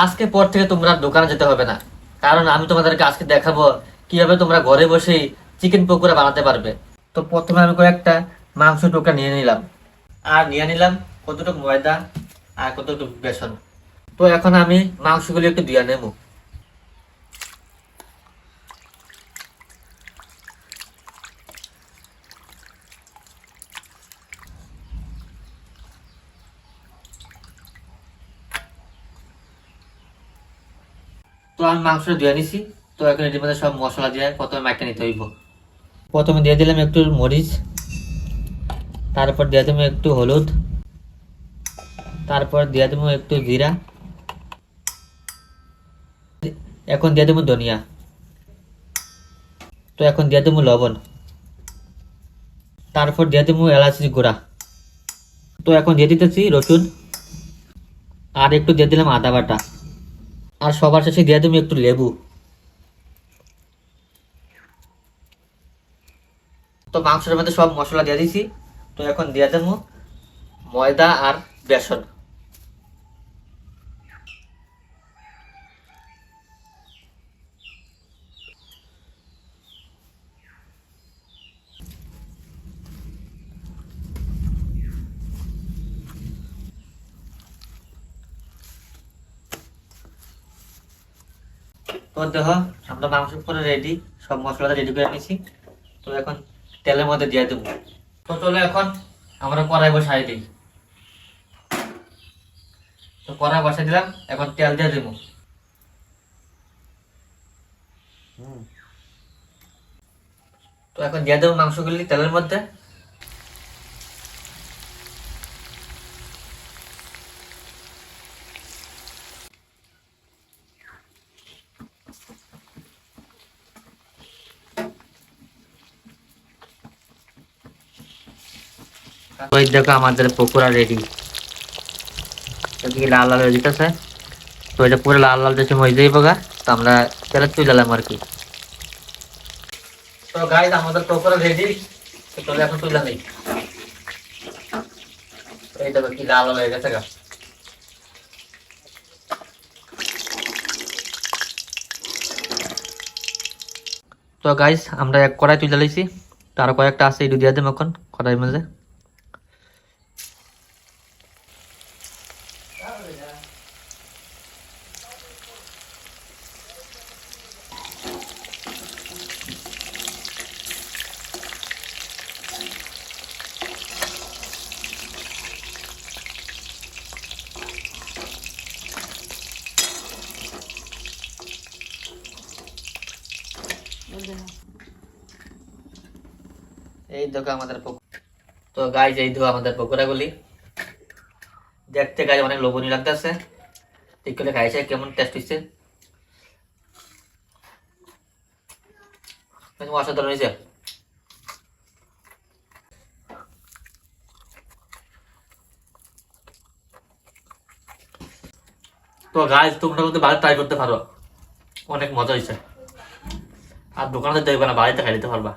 আজকে পর থেকে তোমরা দোকানে যেতে হবে না, কারণ আমি তোমাদেরকে আজকে দেখাবো কিভাবে তোমরা ঘরে বসেই চিকেন পকোড়া বানাতে পারবে। তো প্রথমে আমি কয়েকটা মাংস টুকরা নিয়ে নিলাম, আর নিয়ে নিলাম কতটুকু ময়দা আর কতটুকু বেসন। তো এখন আমি মাংসগুলি একটু ধুয়ে নেব। তো আমি মাংসটা ধুয়ে নিছি। তো এখন এটির মধ্যে সব মশলা দিয়ে প্রথমে মাখিয়ে নিতে হইব। প্রথমে দিয়ে দিলাম একটু মরিচ, তারপর দিয়ে দেবো একটু হলুদ, তারপর দিয়ে দেবো একটু জিরা, এখন দিয়ে দেবো ধনিয়া। তো এখন দিয়ে দেবো লবণ, তারপর দিয়ে দেবো এলাচি গুঁড়া। তো এখন দিয়ে দিতেছি রসুন, আর একটু দিয়ে দিলাম আদা বাটা, আর সবার শেষে দিয়ে দেবো একটু লেবু। তো মাংসের মধ্যে সব মশলা দিয়ে দিছি। তো এখন দিয়ে দেবো ময়দা আর বেসন। তো দেখো আমরা মাংস পুরো রেডি, সব মশলাটা রেডি করে নিয়েছি। তো এখন তেলের মধ্যে দিয়ে দেবো। তো চলো এখন আমরা কড়াই বসাই দিই। তো কড়াই বসাই দিলাম, এখন তেল দিয়ে দেবো। তো এখন দিয়ে দেবো মাংসগুলি তেলের মধ্যে। ওই দেখো আমাদের পকোড়া রেডি, এদিকে লাল লাল হয়ে যেতেছে। তো এটা পুরো লাল লাল যে হয়ে যাইব গা, তো আমরা তেলে তুললাম আর কি। তো গাইস আমাদের পকোড়া রেডি। তো চলে এখন তুলে নেই। এই দেখো কি লাল লাল হয়ে গেছে গা। তো গাইস আমরা এক কড়াই তুলে লাইছি, তার কয়েকটা আছে একটু দিয়ে দেবো এখন কড়াইয়ের মধ্যে। এই দেখো আমাদের তো গাইস এই দেখো আমাদের পকোড়াগুলি দেখতে গাইস অনেক লোভনীয় লাগতেছে। ঠিক করে খাইছে কেমন টেস্ট হচ্ছে, অসাধারণ হয়েছে। তো গাইস তোমরা কিন্তু বাড়িতে ট্রাই করতে পারো, অনেক মজা হয়েছে। আর দোকানে দেখবে না, বাড়িতে খাই দিতে পারবা।